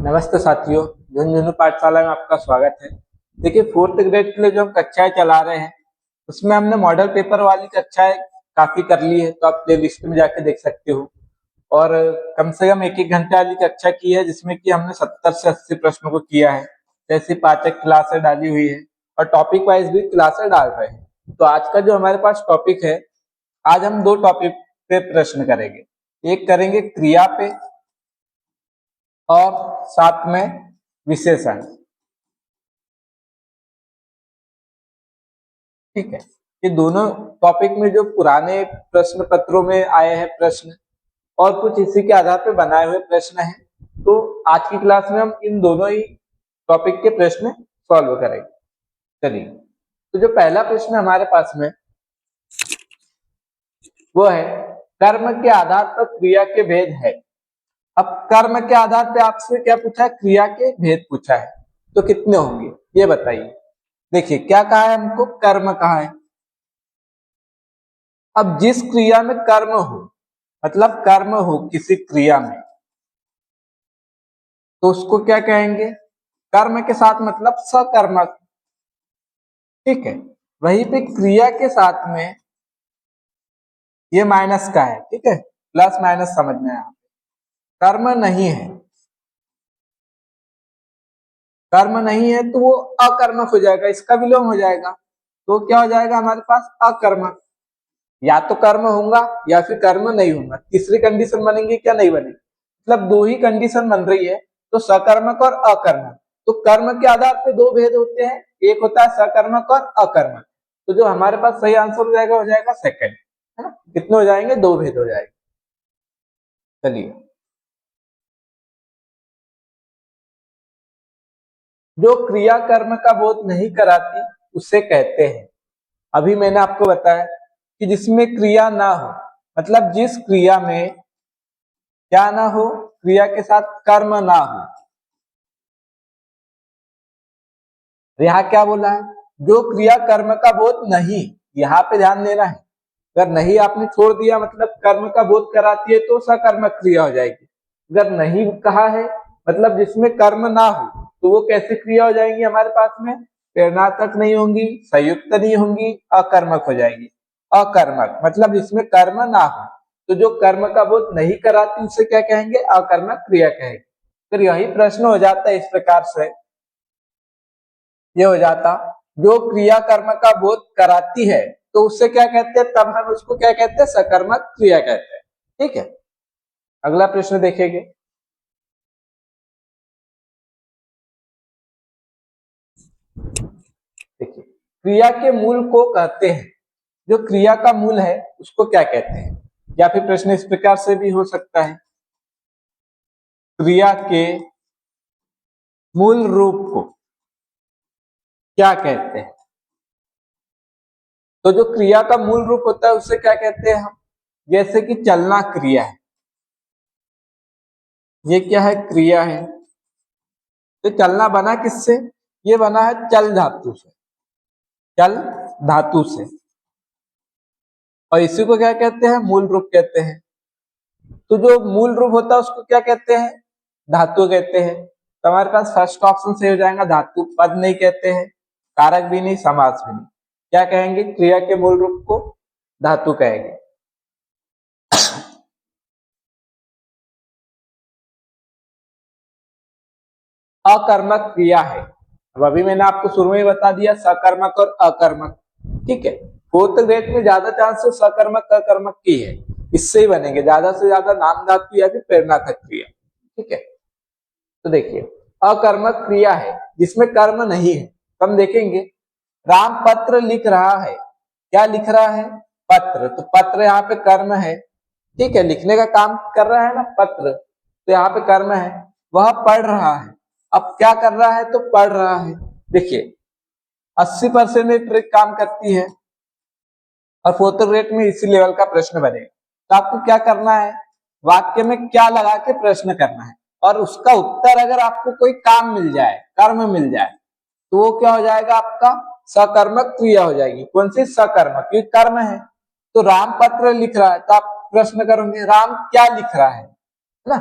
नमस्ते साथियों, झुंझुनू पाठशाला में आपका स्वागत है। देखिए, फोर्थ ग्रेड के लिए जो हम कक्षाएं चला रहे हैं उसमें हमने मॉडल पेपर वाली कक्षाएं काफी कर ली है, तो आप प्ले लिस्ट में जाके देख सकते हो। और कम से कम एक घंटे वाली कक्षा की है जिसमें कि हमने 70 से 80 प्रश्नों को किया है। जैसी पाठक क्लासें डाली हुई है और टॉपिक वाइज भी क्लासें डाल रहे हैं। तो आज का जो हमारे पास टॉपिक है, आज हम दो टॉपिक पे प्रश्न करेंगे। एक करेंगे क्रिया पे और साथ में विशेषण। ठीक है, ये दोनों टॉपिक में जो पुराने प्रश्न पत्रों में आए हैं प्रश्न और कुछ इसी के आधार पर बनाए हुए प्रश्न हैं, तो आज की क्लास में हम इन दोनों ही टॉपिक के प्रश्न सॉल्व करेंगे। चलिए, तो जो पहला प्रश्न हमारे पास में वो है, कर्म के आधार पर क्रिया के भेद है। अब कर्म के आधार पे आपसे क्या पूछा है? क्रिया के भेद पूछा है, तो कितने होंगे ये बताइए। देखिए, क्या कहा है हमको? कर्म कहा है। अब जिस क्रिया में कर्म हो, मतलब कर्म हो किसी क्रिया में, तो उसको क्या कहेंगे? कर्म के साथ मतलब सकर्मक। ठीक है, वहीं पे क्रिया के साथ में ये माइनस का है। ठीक है, प्लस माइनस समझना है। कर्म नहीं है, कर्म नहीं है तो वो अकर्मक हो जाएगा, इसका विलोम हो जाएगा। तो क्या हो जाएगा हमारे पास? अकर्मक। या तो कर्म होगा या फिर कर्म नहीं होगा। तीसरी कंडीशन बनेगी क्या? नहीं बनेगी। मतलब दो ही कंडीशन बन रही है, तो सकर्मक और अकर्मक। तो कर्म के आधार पे दो भेद होते हैं, एक होता है सकर्मक और अकर्मक। तो जो हमारे पास सही आंसर हो जाएगा सेकंड, है ना। कितने हो जाएंगे? दो भेद हो जाएंगे। चलिए, जो क्रिया कर्म का बोध नहीं कराती उसे कहते हैं। अभी मैंने आपको बताया कि जिसमें क्रिया ना हो, मतलब जिस क्रिया में क्या ना हो, क्रिया के साथ कर्म ना हो। यहाँ क्या बोला है? जो क्रिया कर्म का बोध नहीं, यहाँ पे ध्यान देना है। अगर नहीं आपने छोड़ दिया मतलब कर्म का बोध कराती है तो सकर्मक क्रिया हो जाएगी। अगर नहीं कहा है मतलब जिसमें कर्म ना हो, तो वो कैसी क्रिया हो जाएंगी हमारे पास में? प्रेरणात्मक नहीं होंगी, संयुक्त नहीं होंगी, अकर्मक हो जाएगी। अकर्मक मतलब जिसमें कर्म ना हो, तो जो कर्म का बोध नहीं कराती उसे क्या कहेंगे? अकर्मक क्रिया कहेंगे। फिर यही प्रश्न हो जाता है इस प्रकार से, ये हो जाता, जो क्रिया कर्म का बोध कराती है तो उससे क्या कहते हैं? तब हम उसको क्या कहते हैं? सकर्मक क्रिया कहते हैं। ठीक है, अगला प्रश्न देखेंगे। देखिए, क्रिया के मूल को कहते हैं। जो क्रिया का मूल है उसको क्या कहते हैं? या फिर प्रश्न इस प्रकार से भी हो सकता है, क्रिया के मूल रूप को क्या कहते हैं? तो जो क्रिया का मूल रूप होता है उसे क्या कहते हैं हम? जैसे कि चलना क्रिया है, ये क्या है? क्रिया है। तो चलना बना किससे? ये बना है चल धातु से, चल धातु से। और इसी को क्या कहते हैं? मूल रूप कहते हैं। तो जो मूल रूप होता है उसको क्या कहते हैं? धातु कहते हैं। तो हमारे पास फर्स्ट ऑप्शन सही हो जाएगा, धातु। पद नहीं कहते हैं, कारक भी नहीं, समास भी नहीं। क्या कहेंगे? क्रिया के मूल रूप को धातु कहेंगे। अकर्मक क्रिया है। अब अभी मैंने आपको शुरू में बता दिया सकर्मक और अकर्मक। ठीक है, फोर्थ ग्रेड में ज्यादा चांसेस सकर्मक अकर्मक की है, इससे ही बनेंगे ज्यादा से ज्यादा नाम धातु या फिर प्रेरणात्मक क्रिया। ठीक है, तो देखिए, अकर्मक क्रिया है जिसमें कर्म नहीं है। तो हम देखेंगे, राम पत्र लिख रहा है। क्या लिख रहा है? पत्र। तो पत्र यहाँ पे कर्म है। ठीक है, लिखने का काम कर रहा है ना पत्र, तो यहाँ पे कर्म है। वह पढ़ रहा है। अब क्या कर रहा है? तो पढ़ रहा है। देखिए, 80% में ट्रिक काम करती है और फोर्थ ग्रेड में इसी लेवल का प्रश्न बनेगा। तो आपको क्या करना है? वाक्य में क्या लगा के प्रश्न करना है, और उसका उत्तर अगर आपको कोई काम मिल जाए, कर्म मिल जाए, तो वो क्या हो जाएगा? आपका सकर्मक क्रिया हो जाएगी। कौन सी? सकर्मक, क्योंकि कर्म है। तो राम पत्र लिख रहा है, तो आप प्रश्न करोगे राम क्या लिख रहा है ना।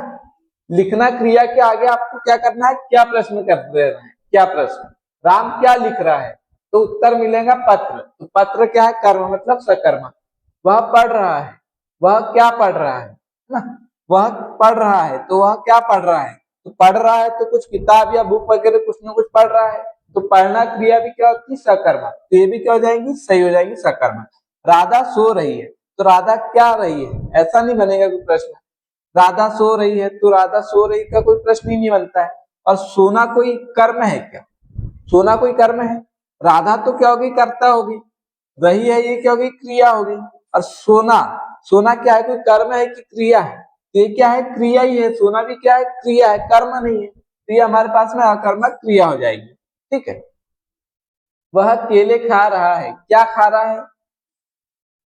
लिखना क्रिया के आगे आपको क्या करना है, क्या प्रश्न कर दे रहे हैं, क्या प्रश्न, राम क्या लिख रहा है, तो उत्तर मिलेगा पत्र। तो पत्र क्या है, कर्म मतलब सकर्मक। वह पढ़ रहा है, वह क्या पढ़ रहा है ना, वह पढ़ रहा है तो वह क्या पढ़ रहा है, तो पढ़ रहा है तो कुछ किताब या बुक वगैरह कुछ ना कुछ पढ़ रहा है, तो पढ़ना क्रिया भी क्या होती है, सकर्मक, तो ये भी क्या हो जाएगी, सही हो जाएगी, सकर्मक। राधा सो रही है, तो राधा क्या रही है, ऐसा नहीं बनेगा कोई प्रश्न। राधा सो रही है तो राधा सो रही का कोई प्रश्न ही नहीं बनता है। और सोना कोई कर्म है क्या, सोना कोई कर्म है, राधा तो क्या होगी, कर्ता होगी, रही है ये क्या होगी, क्रिया होगी। और सोना, सोना क्या है, कोई कर्म है कि क्रिया है, ये क्या है, क्रिया ही है, सोना भी क्या है, क्रिया है, कर्म नहीं है, तो ये हमारे पास में अकर्मक क्रिया हो जाएगी। ठीक है, वह केले खा रहा है, क्या खा रहा है,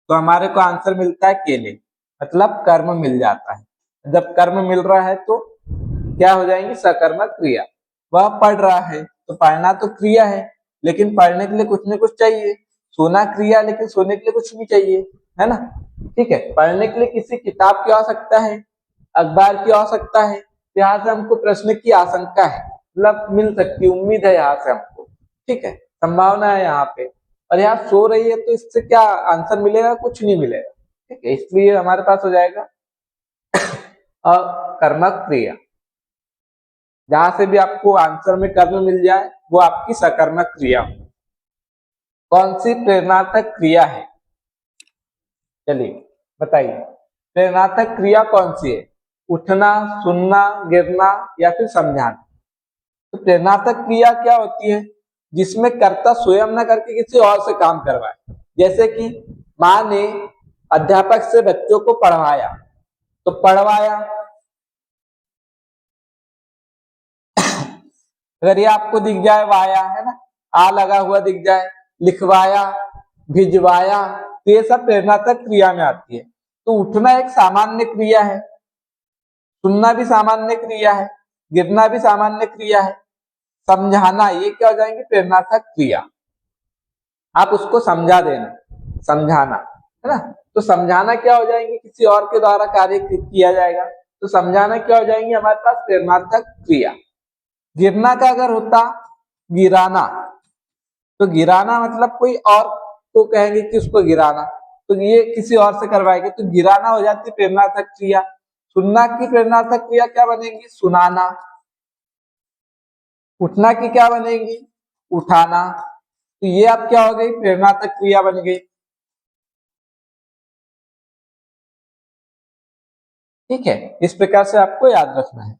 तो हमारे को आंसर मिलता है केले, मतलब कर्म मिल जाता है। जब कर्म मिल रहा है तो क्या हो जाएंगी, सकर्मक क्रिया। वह पढ़ रहा है, तो पढ़ना तो क्रिया है, लेकिन पढ़ने के लिए कुछ न कुछ चाहिए। सोना क्रिया, लेकिन सोने के लिए कुछ नहीं चाहिए, है ना। ठीक है, पढ़ने के लिए किसी किताब की आवश्यकता है, अखबार की आवश्यकता है, तो यहाँ से हमको प्रश्न की आशंका है, मतलब मिल सकती, उम्मीद है यहाँ से हमको। ठीक है, संभावना है यहाँ पे। और यहाँ सो रही है तो इससे क्या आंसर मिलेगा, कुछ नहीं मिलेगा। ठीक है, इसलिए हमारे पास हो जाएगा अकर्मक क्रिया। जहां से भी आपको आंसर में कर्म मिल जाए वो आपकी सकर्मक क्रिया हो। कौन सी प्रेरणात्मक क्रिया है, चलिए बताइए, प्रेरणात्मक क्रिया कौन सी है, उठना, सुनना, गिरना या फिर समझाना। तो प्रेरणात्मक क्रिया क्या होती है, जिसमें कर्ता स्वयं न करके किसी और से काम करवाए। जैसे कि माँ ने अध्यापक से बच्चों को पढ़वाया, तो पढ़वाया, अगर ये आपको दिख जाए वाया, है ना, आ लगा हुआ दिख जाए, लिखवाया, भिजवाया, तो ये सब प्रेरणात्मक क्रिया में आती है। तो उठना एक सामान्य क्रिया है, सुनना भी सामान्य क्रिया है, गिरना भी सामान्य क्रिया है, समझाना ये क्या हो जाएंगे, प्रेरणात्मक क्रिया। आप उसको समझा देना, समझाना, है ना, तो समझाना क्या हो जाएंगे, किसी और के द्वारा कार्य किया जाएगा, तो समझाना क्या हो जाएंगे हमारे पास, प्रेरणात्मक क्रिया। गिरना का अगर होता गिराना, तो गिराना मतलब कोई और को कहेंगे कि उसको गिराना, तो ये किसी और से करवाएंगे, तो गिराना हो जाती है प्रेरणात्मक क्रिया। सुनना की प्रेरणात्मक क्रिया क्या बनेगी, सुनाना। उठना की क्या बनेगी, उठाना। तो ये अब क्या हो गई, प्रेरणात्मक क्रिया बन गई। ठीक है, इस प्रकार से आपको याद रखना है।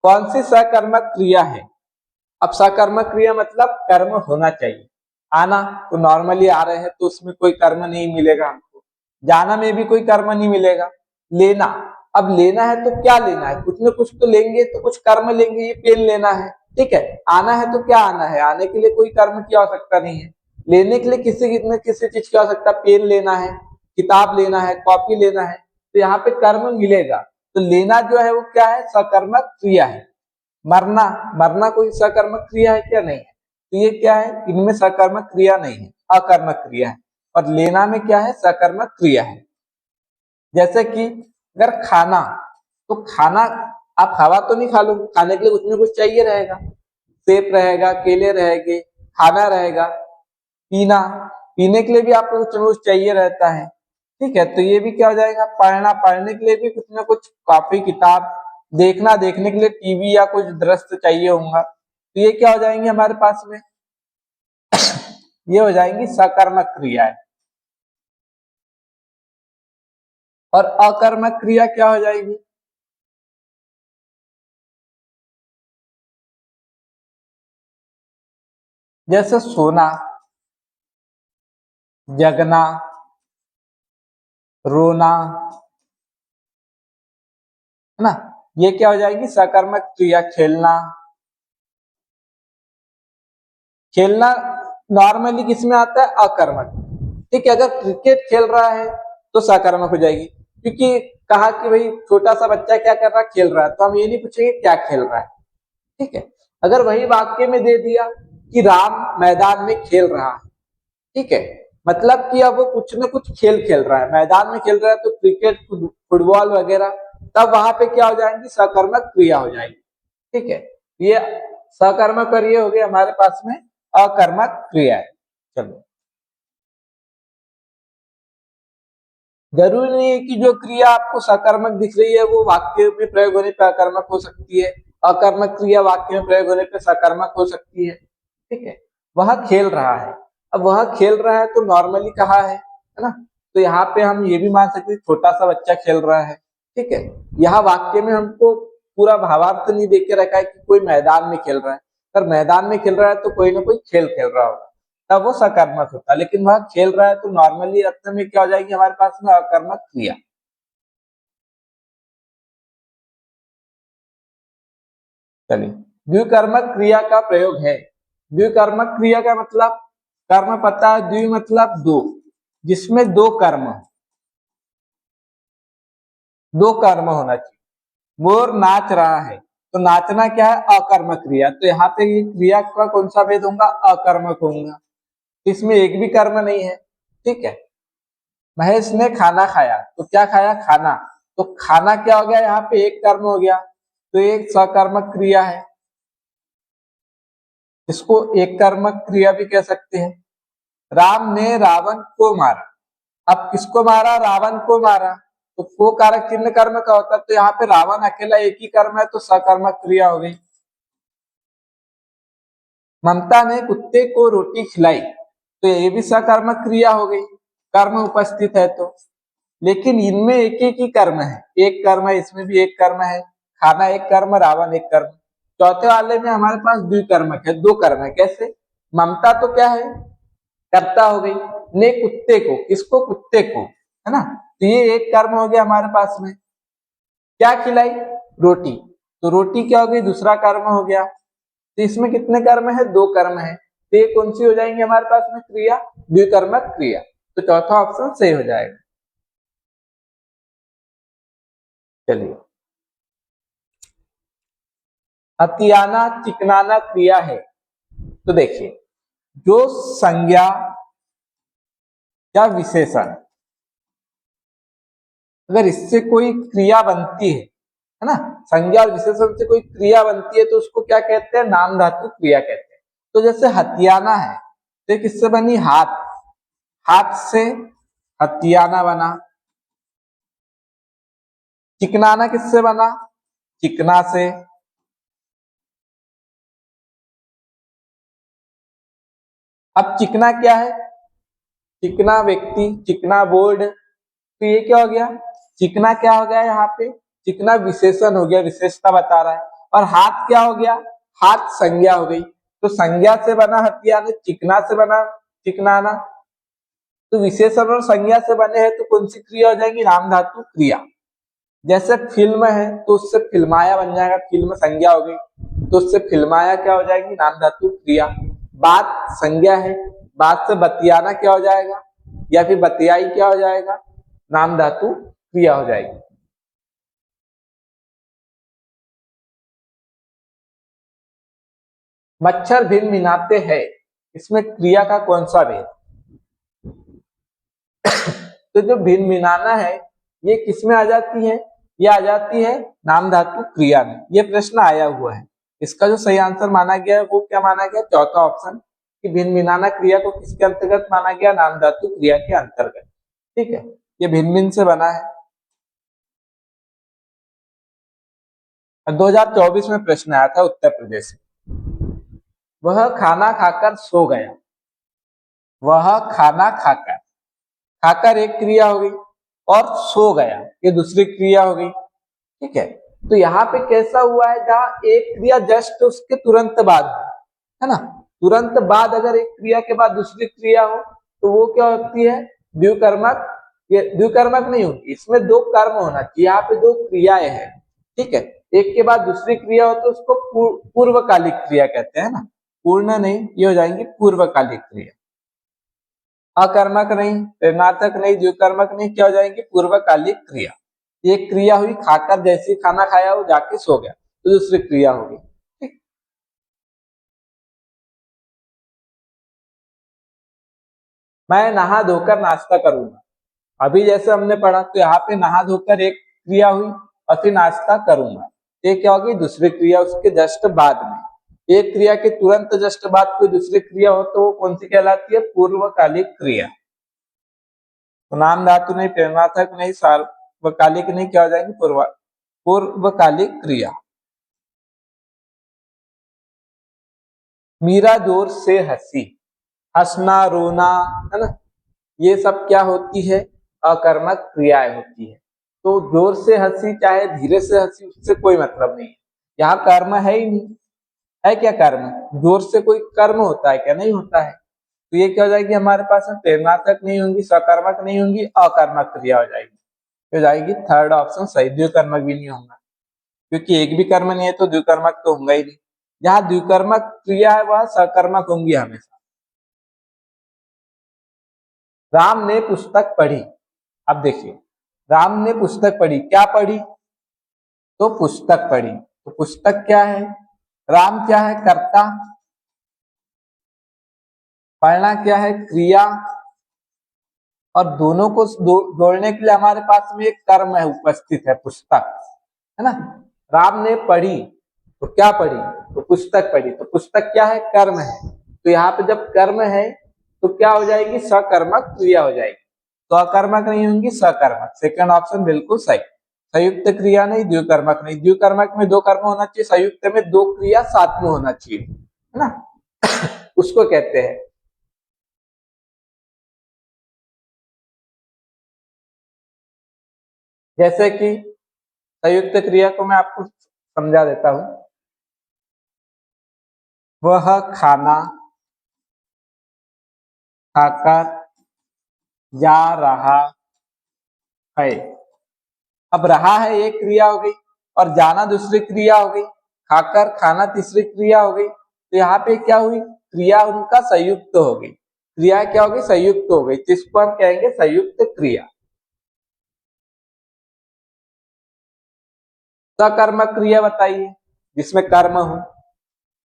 कौन सी सकर्मक क्रिया है, अब सकर्मक क्रिया मतलब कर्म होना चाहिए। आना तो नॉर्मली आ रहे हैं तो उसमें कोई कर्म नहीं मिलेगा हमको, जाना में भी कोई कर्म नहीं मिलेगा। लेना, अब लेना है तो क्या लेना है, कुछ न कुछ तो लेंगे, तो कुछ कर्म लेंगे, ये पेन लेना है। ठीक है, आना है तो क्या आना है, आने के लिए कोई कर्म की आवश्यकता नहीं है। लेने के लिए किसी न किसी चीज की आवश्यकता, पेन लेना है, किताब लेना है, कॉपी लेना है, तो यहाँ पे कर्म मिलेगा। तो लेना जो है वो क्या है, सकर्मक क्रिया है। मरना, मरना कोई सकर्मक क्रिया है क्या, नहीं है, तो ये क्या है, इनमें सकर्मक क्रिया नहीं है, अकर्मक क्रिया है। और लेना में क्या है, सकर्मक क्रिया है। जैसे कि अगर खाना, तो खाना आप हवा तो नहीं खा लो, खाने के लिए कुछ ना कुछ चाहिए रहेगा, सेब रहेगा, केले रहेंगे, खाना रहेगा। पीना, पीने के लिए भी आपको कुछ ना कुछ चाहिए रहता है। ठीक है, तो ये भी क्या हो जाएगा, पढ़ना, पढ़ने के लिए भी कुछ ना कुछ कॉपी किताब, देखना, देखने के लिए टीवी या कुछ दृश्य चाहिए होगा, तो ये क्या हो जाएंगे हमारे पास में, ये हो जाएंगी सकर्मक क्रियाएं। और अकर्मक क्रिया क्या हो जाएगी, जैसे सोना, जगना, रोना, है ना, ये क्या हो जाएगी, सकर्मक क्रिया। खेलना, खेलना नॉर्मली किसमें आता है, अकर्मक। ठीक है, अगर क्रिकेट खेल रहा है तो सकर्मक हो जाएगी, क्योंकि कहा कि भाई छोटा सा बच्चा क्या कर रहा है, खेल रहा है, तो हम ये नहीं पूछेंगे क्या खेल रहा है। ठीक है, अगर वही वाक्य में दे दिया कि राम मैदान में खेल रहा है, ठीक है, मतलब कि अब वो कुछ न कुछ खेल खेल रहा है, मैदान में खेल रहा है, तो क्रिकेट, फुटबॉल वगैरह, तब वहां पे क्या हो जाएंगी, सकर्मक क्रिया हो जाएगी। ठीक है, ये सकर्मक और ये हो गए हमारे पास में अकर्मक क्रिया है। चलो, जरूरी नहीं है कि जो क्रिया आपको सकर्मक दिख रही है वो वाक्य में प्रयोग होने पर अकर्मक हो सकती है, अकर्मक क्रिया वाक्य में प्रयोग होने पर सकर्मक हो सकती है। ठीक है, वह खेल रहा है, अब वह खेल रहा है तो नॉर्मली कहा है ना, तो यहाँ पे हम ये भी मान सकते हैं छोटा सा बच्चा खेल रहा है। ठीक है, यहाँ वाक्य में हमको पूरा भावार्थ नहीं देख के रखा है कि कोई मैदान में खेल रहा है, अगर मैदान में खेल रहा है तो कोई ना कोई खेल खेल रहा होगा, तब वो सकर्मक होता है, लेकिन वह खेल रहा है तो नॉर्मली अर्थ में क्या हो जाएगी हमारे पास में, अकर्मक क्रिया। चलिए, द्विकर्मक क्रिया का प्रयोग है। द्विकर्मक क्रिया का मतलब, कर्म पता है, द्वि मतलब दो, जिसमें दो कर्म होना चाहिए। मोर नाच रहा है, तो नाचना क्या है, अकर्मक क्रिया, तो यहाँ पे ये क्रिया का कौन सा भेद होगा, अकर्मक होगा, इसमें एक भी कर्म नहीं है। ठीक है, महेश ने खाना खाया, तो क्या खाया, खाना, तो खाना क्या हो गया, यहाँ पे एक कर्म हो गया, तो एक सकर्मक क्रिया है, इसको एक कर्मक क्रिया भी कह सकते हैं। राम ने रावण को मारा, अब किसको मारा, रावण को मारा, तो को कारक चिन्ह कर्म का होता है, तो यहाँ पे रावण अकेला एक ही कर्म है, तो सकर्मक क्रिया हो गई। ममता ने कुत्ते को रोटी खिलाई, तो ये भी सकर्मक क्रिया हो गई, कर्म उपस्थित है तो, लेकिन इनमें एक एक ही कर्म है, एक कर्म है, इसमें भी एक कर्म है, खाना एक कर्म, रावण एक कर्म। चौथे वाले में हमारे पास द्विकर्मक है, दो कर्म है, कैसे, ममता तो क्या है, कर्ता हो गई, ने कुत्ते को, किसको, कुत्ते को, है ना, तो ये एक कर्म हो गया हमारे पास में। क्या खिलाई, रोटी, तो रोटी क्या हो गई, दूसरा कर्म हो गया, तो इसमें कितने कर्म है, दो कर्म है, तो ये कौन सी हो जाएंगे हमारे पास में क्रिया, द्विकर्मक क्रिया, तो चौथा ऑप्शन सही हो जाएगा। चलिए, अतियाना चिकनाना क्रिया है, तो देखिए, जो संज्ञा या विशेषण, अगर इससे कोई क्रिया बनती है ना, संज्ञा और विशेषण से कोई क्रिया बनती है तो उसको क्या कहते हैं, नाम धातु क्रिया कहते हैं। तो जैसे हथियाना है, तो किससे बनी, हाथ, हाथ से हथियाना बना। चिकनाना किससे बना, चिकना से। अब चिकना क्या है, चिकना व्यक्ति, चिकना बोर्ड, तो ये क्या हो गया, चिकना क्या हो गया यहाँ पे, चिकना विशेषण हो गया, विशेषता बता रहा है, और हाथ क्या हो गया, हाथ संज्ञा हो गई, तो संज्ञा से बना हथियाना, चिकना से बना चिकनाना, तो विशेषण और संज्ञा से बने हैं तो कौन सी क्रिया हो जाएगी, नाम धातु क्रिया। जैसे फिल्म है तो उससे फिल्माया बन जाएगा, फिल्म संज्ञा हो गई, तो उससे फिल्माया क्या हो जाएगी, नाम धातु क्रिया। बात संज्ञा है, बात से बतियाना क्या हो जाएगा, या फिर बतियाई क्या हो जाएगा, नाम धातु क्रिया हो जाएगी। मच्छर भिन भिनाते हैं, इसमें क्रिया का कौन सा भेद, तो जो भिन भिनाना है ये किसमें आ जाती है, ये आ जाती है नाम धातु क्रिया में, ये प्रश्न आया हुआ है। इसका जो सही आंसर माना गया है वो क्या माना गया, चौथा ऑप्शन, कि भिन भिनाना क्रिया को किसके अंतर्गत माना गया, नाम धातु क्रिया के अंतर्गत। ठीक है, ये भिन भिन से बना है। 2024 में प्रश्न आया था उत्तर प्रदेश से, वह खाना खाकर सो गया, वह खाना खाकर, खाकर एक क्रिया हो गई, और सो गया ये दूसरी क्रिया हो गई। ठीक है, तो यहाँ पे कैसा हुआ है, जहाँ एक क्रिया जस्ट उसके तुरंत बाद है ना, तुरंत बाद अगर एक क्रिया के बाद दूसरी क्रिया हो तो वो क्या होती है, द्विकर्मक। ये द्विकर्मक नहीं होती, इसमें दो कर्म होना चाहिए, यहाँ पे दो क्रियाएं हैं। ठीक है, एक के बाद दूसरी क्रिया हो तो उसको पूर्वकालिक क्रिया कहते हैं ना, पूर्ण नहीं, ये हो जाएंगी पूर्वकालिक क्रिया। अकर्मक नहीं, प्रेरणार्थक नहीं, द्विकर्मक नहीं, क्या हो जाएंगी, पूर्वकालिक क्रिया। एक क्रिया हुई, खाकर जैसे खाना खाया वो जाके सो गया, तो दूसरी क्रिया होगी। ठीक, मैं नहा धोकर नाश्ता करूंगा, अभी जैसे हमने पढ़ा तो यहाँ पे नहा धोकर एक क्रिया हुई और फिर नाश्ता करूंगा, ये क्या होगी दूसरी क्रिया उसके जस्ट बाद में। एक क्रिया के तुरंत जस्ट बाद कोई दूसरी क्रिया हो तो वो कौन सी कहलाती है, पूर्वकालिक क्रिया। तो नाम धातु नहीं, प्रेरणार्थक नहीं, सार्वकालिक नहीं, क्या हो जाएगी पूर्वकालिक क्रिया। मीरा जोर से हंसी, हंसना रोना है ना, ये सब क्या होती है, अकर्मक क्रियाएं होती है। तो जोर से हंसी चाहे धीरे से हंसी उससे कोई मतलब नहीं है, यहाँ कर्म है ही नहीं। है क्या कर्म, जोर से कोई कर्म होता है क्या, नहीं होता है। तो ये क्या हो जाएगी हमारे पास में, प्रेरणात्मक नहीं होंगी, सकर्मक नहीं होंगी, अकर्मक क्रिया हो जाएगी। हो जाएगी थर्ड ऑप्शन सही, द्विकर्मक भी नहीं होगा, क्योंकि एक भी कर्म नहीं है तो द्विकर्मक तो होगा ही नहीं। जहां द्विकर्मक क्रिया है वह सकर्मक होंगी हमेशा। राम ने पुस्तक पढ़ी, अब देखिए राम ने पुस्तक पढ़ी, क्या पढ़ी, तो पुस्तक पढ़ी। तो पुस्तक क्या है, राम क्या है, कर्ता, पढ़ना क्या है, क्रिया, और दोनों को जोड़ने के लिए हमारे पास में एक कर्म है उपस्थित है, पुस्तक, है ना। राम ने पढ़ी तो क्या पढ़ी, तो पुस्तक पढ़ी। तो पुस्तक क्या है, कर्म है। तो यहाँ पे जब कर्म है तो क्या हो जाएगी, सकर्मक क्रिया हो जाएगी। तो अकर्मक नहीं होंगी, सकर्मक। सेकंड ऑप्शन बिल्कुल सही। संयुक्त क्रिया नहीं, द्विकर्मक नहीं। द्विकर्मक में दो कर्म होना चाहिए, संयुक्त में दो क्रिया साथ में होना चाहिए, है ना उसको कहते हैं। जैसे कि संयुक्त क्रिया को मैं आपको समझा देता हूं। वह खाना खाकर जा रहा है। अब रहा है एक क्रिया हो गई और जाना दूसरी क्रिया हो गई, खाकर खाना तीसरी क्रिया हो गई। तो यहाँ पे क्या हुई, क्रिया उनका संयुक्त हो गई। क्रिया क्या हो गई, संयुक्त हो गई, जिसको हम कहेंगे संयुक्त क्रिया। सकर्मक क्रिया बताइए जिसमें कर्म हो।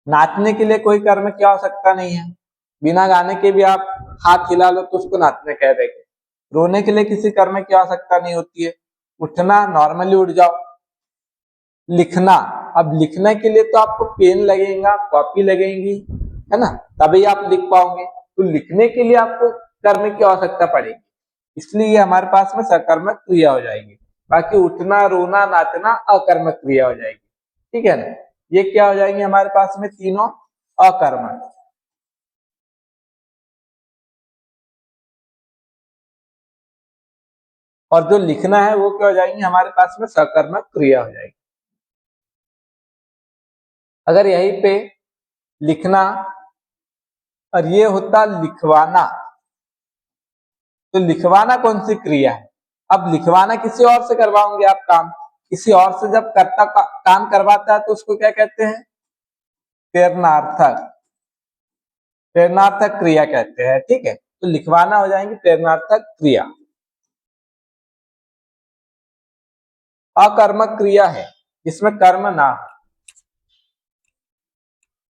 नाचने के लिए कोई कर्म क्या हो सकता नहीं है, बिना गाने के भी आप हाथ हिला लो तो उसको नाचने कह देंगे। रोने के लिए किसी कर्म की आवश्यकता नहीं होती है, उठना नॉर्मली उठ जाओ। लिखना, अब लिखने के लिए तो आपको पेन लगेगा, कॉपी लगेगी, है ना, तभी आप लिख पाओगे। तो लिखने के लिए आपको कर्म की आवश्यकता पड़ेगी, इसलिए ये हमारे पास में सकर्मक क्रिया हो जाएगी। बाकी उठना रोना नाचना अकर्मक क्रिया हो जाएगी, ठीक है ना। ये क्या हो जाएंगे हमारे पास में, तीनों अकर्मक। और जो लिखना है वो क्या हो जाएंगे हमारे पास में, सकर्मक क्रिया हो जाएगी। अगर यहीं पे लिखना और ये होता लिखवाना, तो लिखवाना कौन सी क्रिया है। अब लिखवाना किसी और से करवाओगे आप काम, किसी और से जब कर्ता काम करवाता है तो उसको क्या कहते हैं, प्रेरणार्थक, प्रेरणार्थक क्रिया कहते हैं, ठीक है। तो लिखवाना हो जाएंगे प्रेरणार्थक क्रिया। अकर्मक क्रिया है जिसमें कर्म ना हो।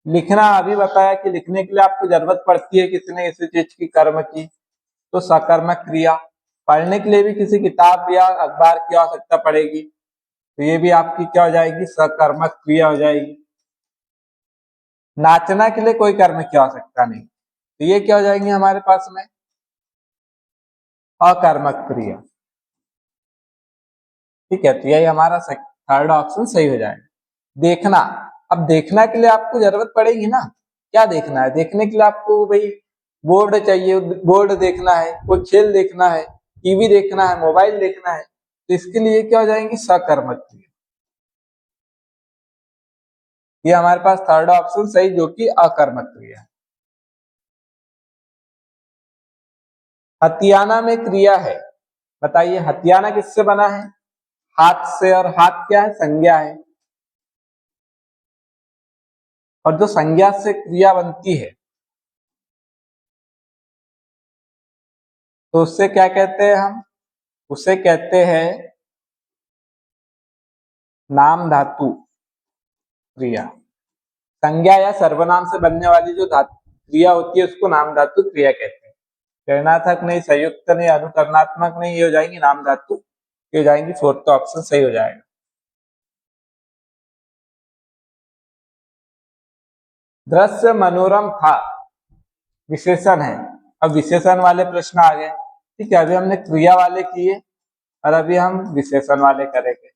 लिखना अभी बताया कि लिखने के लिए आपको जरूरत पड़ती है किसी न किसी चीज की, कर्म की, तो सकर्मक क्रिया। पढ़ने के लिए भी किसी किताब या अखबार की आवश्यकता पड़ेगी, तो ये भी आपकी क्या हो जाएगी, सकर्मक क्रिया हो जाएगी। नाचना के लिए कोई कर्म की आवश्यकता नहीं, तो ये क्या हो जाएंगे हमारे पास में, अकर्मक क्रिया, ठीक है। तो यही हमारा थर्ड ऑप्शन सही हो जाएगा। देखना, अब देखना के लिए आपको जरूरत पड़ेगी ना, क्या देखना है, देखने के लिए आपको भाई बोर्ड चाहिए, बोर्ड देखना है, कोई खेल देखना है, टीवी देखना है, मोबाइल देखना है, तो इसके लिए क्या हो जाएंगी, सकर्मक क्रिया। ये हमारे पास थर्ड ऑप्शन सही, जो कि अकर्मक क्रिया है। हथियाना में क्रिया है, बताइए हथियाना किससे बना है, हाथ से, और हाथ क्या है, संज्ञा है। और जो संज्ञा से क्रिया बनती है तो उससे क्या कहते हैं हम, उसे कहते हैं नाम धातु क्रिया। संज्ञा या सर्वनाम से बनने वाली जो धातु क्रिया होती है उसको नाम धातु क्रिया कहते हैं। प्रेरणार्थक नहीं, संयुक्त नहीं, अनुकरणात्मक नहीं, ये हो जाएंगी नाम धातु ये हो जाएंगी, फोर्थ ऑप्शन सही हो जाएगा। दृश्य मनोरम था विशेषण है। अब विशेषण वाले प्रश्न आ गए। ठीक है, अभी हमने क्रिया वाले किए और अभी हम विशेषण वाले करेंगे।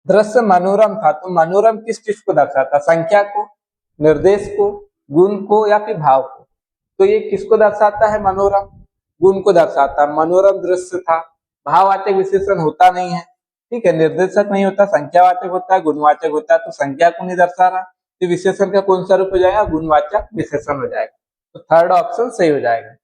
दृश्य मनोरम था, तो मनोरम किस चीज को दर्शाता? संख्या को, निर्देश को, गुण को या फिर भाव को? तो ये किसको दर्शाता है? मनोरम गुण को दर्शाता है। मनोरम दृश्य था। भाववाचक विशेषण होता नहीं है, ठीक है, निर्देशक नहीं होता, संख्यावाचक होता है, गुणवाचक होता है, तो संख्या को नहीं दर्शा रहा, तो विशेषण का कौन सा रूप हो जाएगा? गुणवाचक विशेषण हो जाएगा। तो थर्ड ऑप्शन सही हो जाएगा।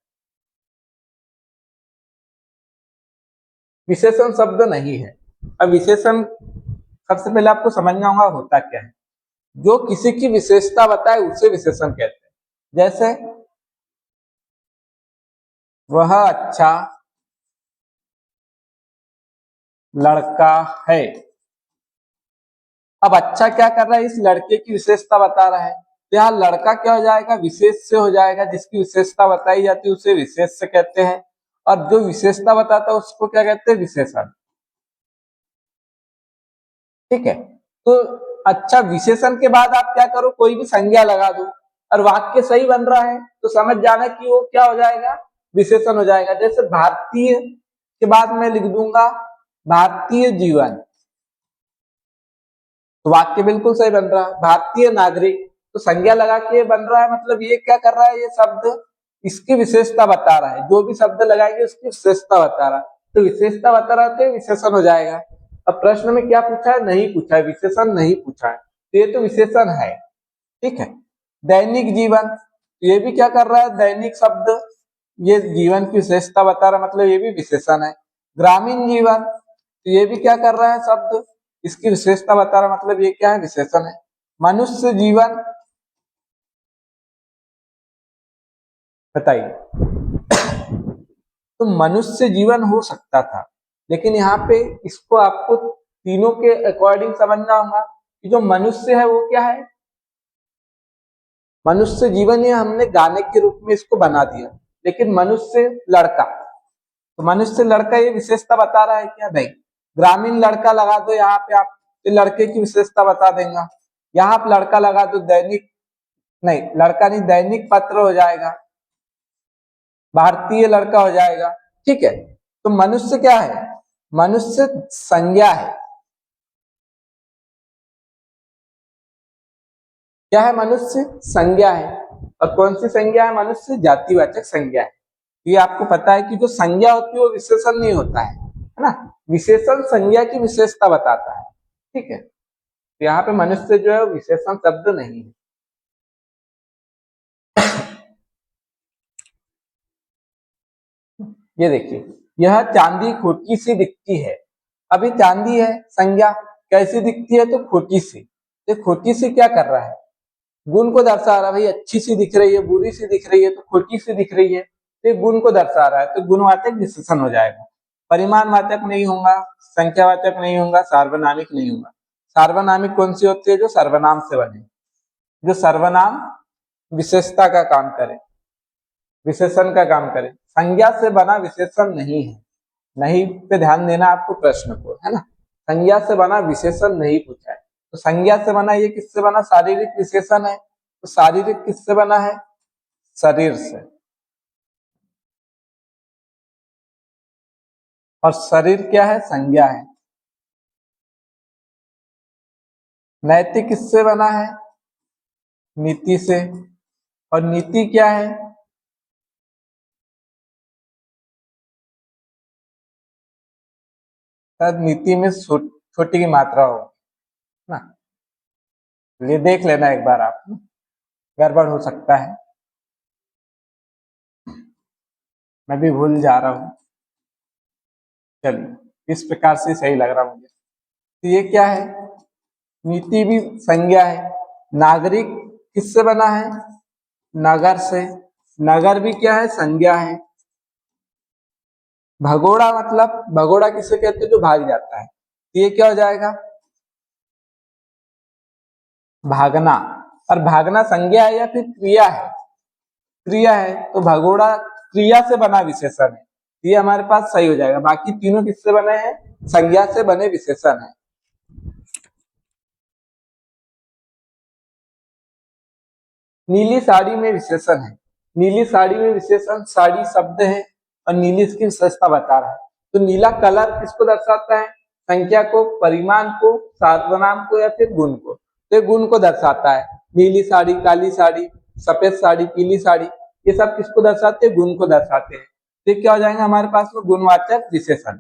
विशेषण शब्द नहीं है। अब विशेषण सबसे पहले आपको समझना होगा होता क्या है। जो किसी की विशेषता बताए उसे विशेषण कहते हैं। जैसे वह अच्छा लड़का है। अब अच्छा क्या कर रहा है? इस लड़के की विशेषता बता रहा है, तो यहाँ लड़का क्या हो जाएगा? विशेष से हो जाएगा। जिसकी विशेषता बताई जाती है उसे विशेष से कहते हैं, और जो विशेषता बताता है उसको क्या कहते हैं? विशेषण। ठीक है, तो अच्छा, विशेषण के बाद आप क्या करो? कोई भी संज्ञा लगा दो और वाक्य सही बन रहा है तो समझ जाना कि वो क्या हो जाएगा? विशेषण हो जाएगा। जैसे भारतीय के बाद मैं लिख दूंगा भारतीय जीवन, तो वाक्य बिल्कुल सही बन रहा है। भारतीय नागरिक, तो संज्ञा लगा के बन रहा है, मतलब ये क्या कर रहा है? ये शब्द इसकी विशेषता बता रहा है। जो भी शब्द लगाएंगे उसकी विशेषता बता रहा है, तो विशेषता बता रहा है तो विशेषण हो जाएगा। अब प्रश्न में क्या पूछा है? नहीं पूछा है, विशेषण नहीं पूछा है, तो ये तो विशेषण है। ठीक है, दैनिक जीवन, ये भी क्या कर रहा है? दैनिक शब्द ये जीवन की विशेषता बता रहा है, मतलब ये भी विशेषण है। ग्रामीण जीवन, तो ये भी क्या कर रहा है? शब्द इसकी विशेषता बता रहा, मतलब ये क्या है? विशेषण है। मनुष्य जीवन, बताइए, तो मनुष्य जीवन हो सकता था, लेकिन यहाँ पे इसको आपको तीनों के अकॉर्डिंग समझना होगा कि जो मनुष्य है वो क्या है? मनुष्य जीवन, ये हमने गाने के रूप में इसको बना दिया, लेकिन मनुष्य लड़का, तो मनुष्य लड़का ये विशेषता बता रहा है क्या? नहीं। ग्रामीण लड़का लगा दो यहाँ पे आप, तो लड़के की विशेषता बता देगा। यहाँ आप लड़का लगा दो, दैनिक नहीं, लड़का नहीं, दैनिक पत्र हो जाएगा, भारतीय लड़का हो जाएगा। ठीक है, तो मनुष्य क्या है? मनुष्य संज्ञा है। क्या है? मनुष्य संज्ञा है। और कौन सी संज्ञा है? मनुष्य जातिवाचक संज्ञा है। ये आपको पता है कि जो संज्ञा होती है वो विशेषण नहीं होता है ना? विशेषण संज्ञा की विशेषता बताता है। ठीक है, तो यहाँ पे मनुष्य जो है विशेषण शब्द नहीं है। ये देखिए, यह चांदी खोटी सी दिखती है। अभी चांदी है, संज्ञा, कैसी दिखती है? तो खोटी सी। तो खोटी सी क्या कर रहा है? गुण को दर्शा रहा है। भाई अच्छी सी दिख रही है, बुरी सी दिख रही है, तो खोटी सी दिख रही है, तो गुण को दर्शा रहा है, तो गुणवाचक विशेषण हो जाएगा। परिमाणवाचक नहीं होगा, संख्यावाचक नहीं होगा, सार्वनामिक नहीं होगा। सार्वनामिक कौन सी होती है? जो सर्वनाम से बने, जो सर्वनाम विशेषता का काम करे, विशेषण का काम करे। संज्ञा से बना विशेषण नहीं है। नहीं पे ध्यान देना आपको प्रश्न को, है ना? संज्ञा से बना विशेषण नहीं पूछा है। तो संज्ञा से बना, ये किससे बना? शारीरिक विशेषण है, तो शारीरिक किससे बना है? शरीर से। और शरीर क्या है? संज्ञा है। नैतिक किससे बना है? नीति से। और नीति क्या है? शायद नीति में छोटी की मात्रा हो ना, ये देख लेना एक बार आप, गड़बड़ हो सकता है, मैं भी भूल जा रहा हूँ। चलिए, इस प्रकार से सही लग रहा मुझे। तो ये क्या है? नीति भी संज्ञा है। नागरिक किससे बना है? नगर से। नगर भी क्या है? संज्ञा है। भगोड़ा, मतलब भगोड़ा किसे कहते हैं? जो भाग जाता है, तो ये क्या हो जाएगा? भागना। और भागना संज्ञा है या फिर क्रिया है? क्रिया है, तो भगोड़ा क्रिया से बना विशेषण है, ये हमारे पास सही हो जाएगा। बाकी तीनों किससे बने हैं? संज्ञा से बने विशेषण है। नीली साड़ी में विशेषण है। नीली साड़ी में विशेषण साड़ी शब्द है और नीली इसकी विशेषता बता रहा है। तो नीला कलर किसको दर्शाता है? संख्या को, परिमाण को, सर्वनाम को या फिर गुण को? तो गुण को दर्शाता है। नीली साड़ी, काली साड़ी, सफेद साड़ी, पीली साड़ी, ये सब किसको दर्शाते हैं? गुण को दर्शाते हैं। तो क्या हो जाएगा हमारे पास में? गुणवाचक विशेषण।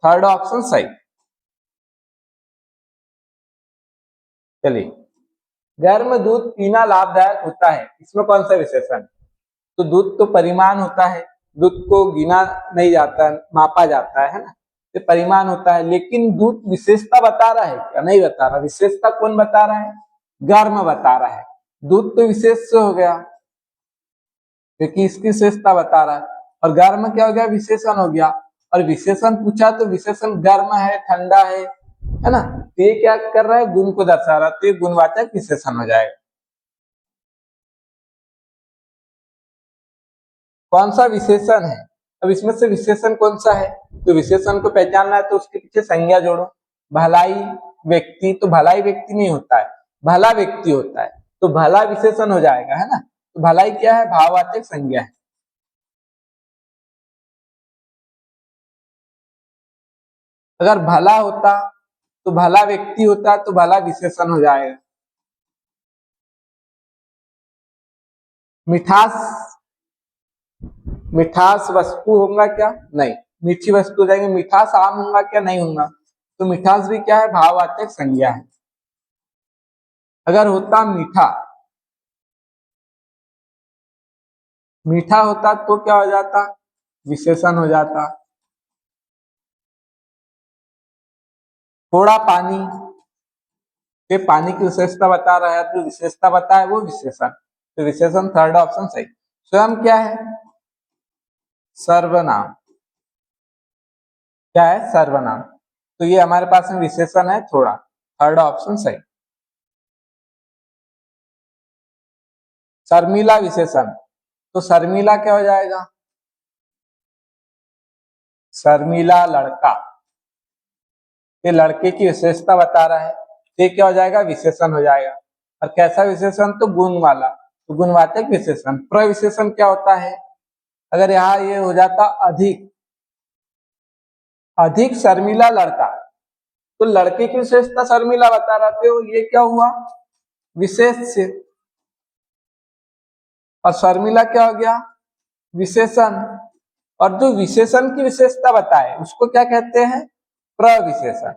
थर्ड ऑप्शन सही। चलिए, गर्म दूध पीना लाभदायक होता है, इसमें कौन सा विशेषण? तो दूध तो परिमाण होता है, दूध को गिना नहीं जाता, मापा जाता है ना, तो परिमाण होता है। लेकिन दूध विशेषता बता रहा है क्या? नहीं बता रहा। विशेषता कौन बता रहा है? गर्म बता रहा है। दूध तो विशेष से हो गया क्योंकि इसकी विशेषता बता रहा है, और गर्म क्या हो गया? विशेषण हो गया। और विशेषण पूछा तो विशेषण गर्म है, ठंडा है ना, तो ये क्या कर रहा है? गुण को दर्शा रहा है, तो ये गुणवाचक विशेषण हो जाएगा। कौन सा विशेषण है? अब इसमें से विशेषण कौन सा है? तो विशेषण को पहचानना है तो उसके पीछे संज्ञा जोड़ो। भलाई व्यक्ति, तो भलाई व्यक्ति नहीं होता है, भला व्यक्ति होता है, तो भला विशेषण हो जाएगा, है ना। तो भलाई क्या है? भाववाचक संज्ञा है। अगर भला होता तो भला व्यक्ति होता तो भला विशेषण हो जाएगा। मिठास, मिठास वस्तु होगा क्या? नहीं, मीठी वस्तु हो जाएगी। मिठास आम होगा क्या? नहीं होगा। तो मिठास भी क्या है? भाववाचक संज्ञा है। अगर होता मीठा, मीठा होता तो क्या हो जाता? विशेषण हो जाता। थोड़ा पानी, के पानी की विशेषता बता रहा है, तो विशेषता बताए वो विशेषण, तो विशेषण थर्ड ऑप्शन सही। स्वयं क्या है? सर्वनाम। क्या है? सर्वनाम। तो ये हमारे पास में विशेषण है थोड़ा, थर्ड ऑप्शन सही। शर्मिला विशेषण, तो शर्मिला क्या हो जाएगा? शर्मिला लड़का, ये लड़के की विशेषता बता रहा है, ये क्या हो जाएगा? विशेषण हो जाएगा। और कैसा विशेषण? तो गुण वाला, तो गुणवाचक विशेषण। प्रविशेषण क्या होता है? अगर यहाँ ये हो जाता अधिक, अधिक शर्मिला लड़का, तो लड़के की विशेषता शर्मिला बता रहा थे, ये क्या हुआ? विशेष से। और शर्मिला क्या हो गया? विशेषण। और जो विशेषण की विशेषता बताए उसको क्या कहते हैं? प्रविशेषण।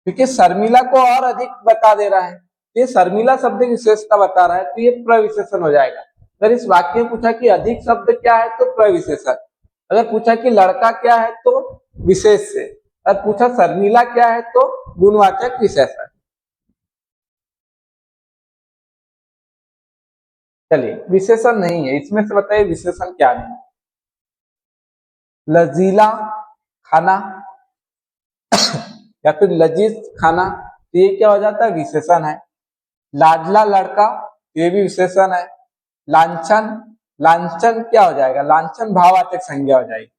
क्योंकि शर्मिला को और अधिक बता दे रहा है, ये शर्मिला शब्द की विशेषता बता रहा है, तो ये प्रविशेषण हो जाएगा। अगर इस वाक्य में पूछा कि अधिक शब्द क्या है, तो प्रविशेषण। अगर पूछा कि लड़का क्या है, तो विशेष से। अगर पूछा शर्मिला क्या है, तो गुणवाचक विशेषण। चलिए, विशेषण नहीं है इसमें से, बताइए विशेषण क्या नहीं? लजीला खाना या फिर लजीज खाना, तो ये क्या हो जाता है? विशेषण है। लाडला लड़का, ये भी विशेषण है। लांछन, लांछन क्या हो जाएगा? लांछन भाववाचक संज्ञा हो जाएगी।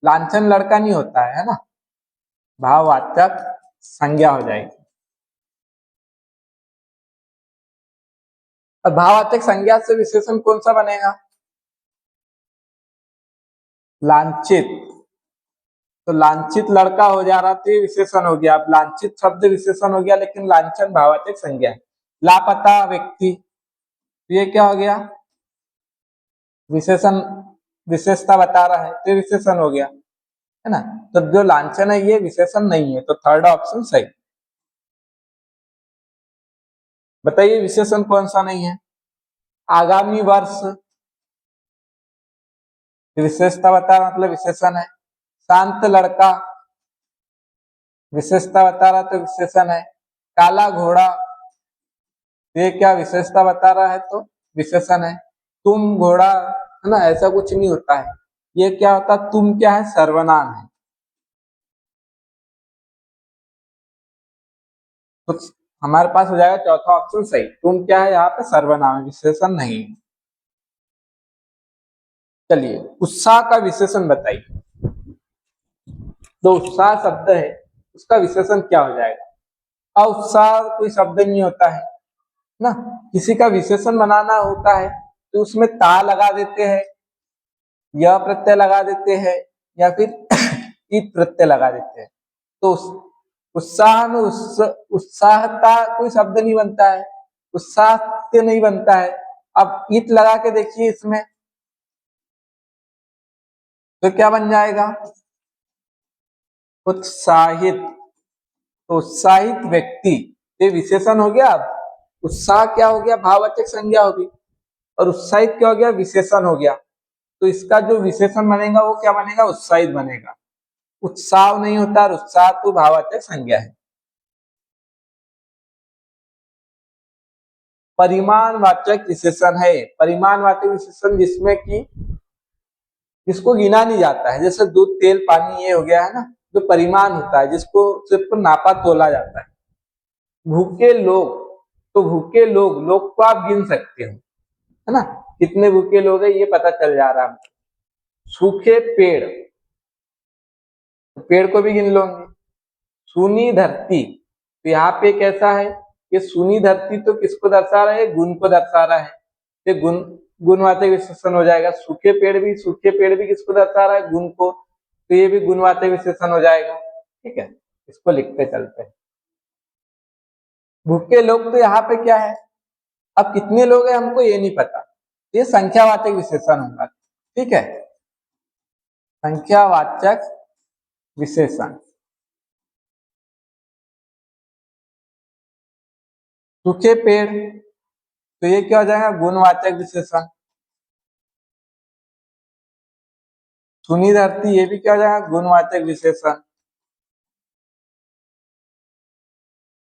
लांछन लड़का नहीं होता है ना, भाववाचक संज्ञा हो जाएगी। और भाववाचक संज्ञा से विशेषण कौन सा बनेगा? लांछित, तो लांछित लड़का हो जा रहा तो ये विशेषण हो गया। अब लांछित शब्द विशेषण हो गया, लेकिन लांछन भाववाचक संज्ञा है। लापता व्यक्ति, तो ये क्या हो गया? विशेषण, विशेषता बता रहा है, तो विशेषण हो गया, है ना। तो जो लांछन है ये विशेषण नहीं है, तो थर्ड ऑप्शन सही। बताइए विशेषण कौन सा नहीं है? आगामी वर्ष, विशेषता बता रहा मतलब विशेषण है। शांत लड़का, विशेषता बता रहा तो विशेषण है। काला घोड़ा, ये क्या विशेषता बता रहा है, तो विशेषण है। तुम घोड़ा, है ना, ऐसा कुछ नहीं होता है। ये क्या होता? तुम क्या है? सर्वनाम है। तो हमारे पास हो जाएगा चौथा ऑप्शन सही। तुम क्या है? यहाँ पे सर्वनाम है, विशेषण नहीं है। चलिए उत्साह का विशेषण बताइए। जो उत्साह शब्द है उसका विशेषण क्या हो जाएगा? उत्साह कोई शब्द नहीं होता है ना, किसी का विशेषण बनाना होता है तो उसमें ता लगा देते हैं, यह प्रत्यय लगा देते हैं या फिर इत प्रत्यय लगा देते हैं। तो उत्साह में उत्साहता कोई शब्द नहीं बनता है, उत्साह से नहीं बनता है। अब इत लगा के देखिए इसमें तो क्या बन जाएगा? उत्साहित। तो उत्साहित व्यक्ति ये विशेषण हो गया। अब उत्साह क्या हो गया? भाववाचक संज्ञा होगी और उत्साहित क्या हो गया? विशेषण हो गया। तो इसका जो विशेषण बनेगा वो क्या बनेगा? उत्साहित बनेगा। उत्साह नहीं होता, उत्साह तो भाववाचक संज्ञा है। परिमाणवाचक विशेषण है, परिमाणवाचक विशेषण जिसमें कि जिसको गिना नहीं जाता है, जैसे दूध तेल पानी ये हो गया है ना, जो परिमाण होता है जिसको सिर्फ नापा तोला जाता है। भूखे लोग, तो भूखे लोग को आप गिन सकते हो, है ना, कितने भूखे लोग हैं ये पता चल जा रहा है। सूखे पेड़, तो पेड़ को भी गिन लोगे। सूनी धरती, तो यहाँ पे कैसा है? ये सूनी धरती तो किसको दर्शा रहा है? गुण को दर्शा रहा है। ये गुणवाचक विशेषण हो जाएगा। सूखे पेड़ भी किसको दर्शा रहा है? गुण को, तो ये भी गुणवाचक विशेषण हो जाएगा। ठीक है, इसको लिखते चलते हैं। भूखे लोग, तो यहाँ पे क्या है? अब कितने लोग हैं हमको ये नहीं पता, ये संख्यावाचक विशेषण होगा। ठीक है, संख्यावाचक विशेषण। सूखे पेड़, तो ये क्या हो जाएगा? गुणवाचक विशेषण। सुनी धरती, ये भी क्या हो जाएगा? गुणवाचक विशेषण।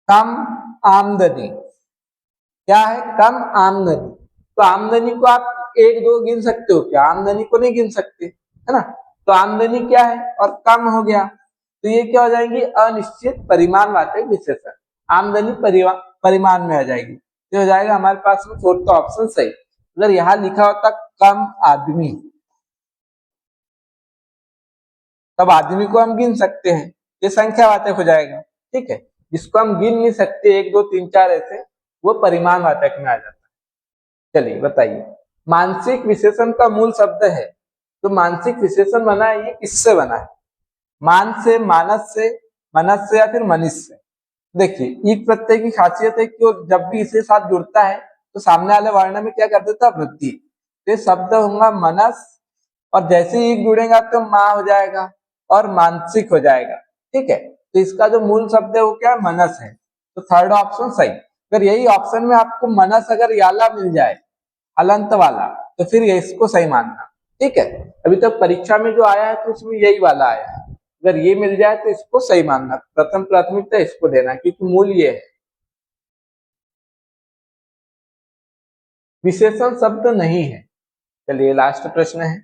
कम आमदनी, क्या है? कम आमदनी, तो आमदनी को आप एक दो गिन सकते हो क्या? आमदनी को नहीं गिन सकते, है ना। तो आमदनी क्या है? और कम हो गया, तो ये क्या हो जाएगी? अनिश्चित परिमाणवाचक विशेषण। आमदनी परिमाण में आ जाएगी, तो हो जाएगा हमारे पास में फोर्थ ऑप्शन सही। अगर यहाँ लिखा होता कम आदमी, तब आदमी को हम गिन सकते हैं, ये संख्यावाचक हो जाएगा। ठीक है, जिसको हम गिन नहीं सकते, एक दो तीन चार ऐसे, वो परिमाणवाचक में आ जाता है। चलिए बताइए, मानसिक विशेषण का मूल शब्द है। तो मानसिक विशेषण बना है, ये किससे बना है? मान से, मानस से, मनस से या फिर मनीष से। देखिए ईक प्रत्यय की खासियत है कि जब भी इसके साथ जुड़ता है तो सामने वाले वर्ण में क्या कर देता है? वृद्धि। तो शब्द होगा मनस, और जैसे ही ईक जुड़ेगा तो माँ हो जाएगा और मानसिक हो जाएगा। ठीक है, तो इसका जो मूल शब्द है वो क्या है? मनस है। तो थर्ड ऑप्शन सही। अगर यही ऑप्शन में आपको मनस अगर याला मिल जाए, हलंत वाला, तो फिर इसको सही मानना। ठीक है, अभी तक परीक्षा में जो आया है तो उसमें यही वाला आया है। अगर ये मिल जाए तो इसको सही मानना, प्रथम प्राथमिकता इसको देना, क्योंकि मूल ये है। विशेषण शब्द नहीं है, चलिए लास्ट प्रश्न है।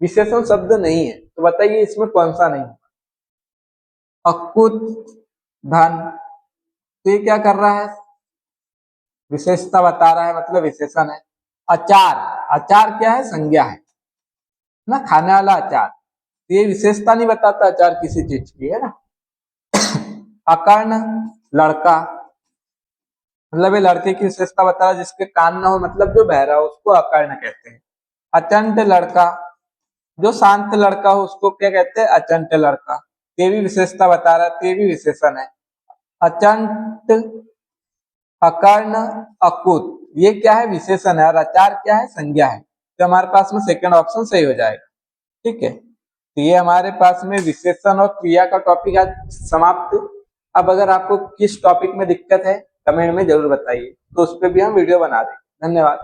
विशेषण शब्द नहीं है तो बताइए इसमें कौन सा नहीं? अकुत, धन, तो ये क्या कर रहा है? विशेषता बता रहा है, मतलब विशेषण है। अचार, अचार क्या है? संज्ञा है ना, खाने वाला अचार। तो ये विशेषता नहीं बताता अचार किसी चीज की, है ना। अकर्ण, लड़का, मतलब ये लड़के की विशेषता बता रहा है, जिसके कान ना हो, मतलब जो बहरा हो उसको अकर्ण कहते हैं। अचंट लड़का, जो शांत लड़का हो उसको क्या कहते हैं? अचंट लड़का। ये भी विशेषता बता रहा है, ये भी विशेषण है। अचंट, अकर्ण, अकुत, ये क्या है? विशेषण है, और अचार क्या है? संज्ञा है। तो हमारे पास में सेकंड ऑप्शन सही हो जाएगा। ठीक है, तो ये हमारे पास में विशेषण और क्रिया का टॉपिक आज समाप्त। अब अगर आपको किस टॉपिक में दिक्कत है कमेंट में जरूर बताइए, तो उस पर भी हम वीडियो बना देंगे। धन्यवाद।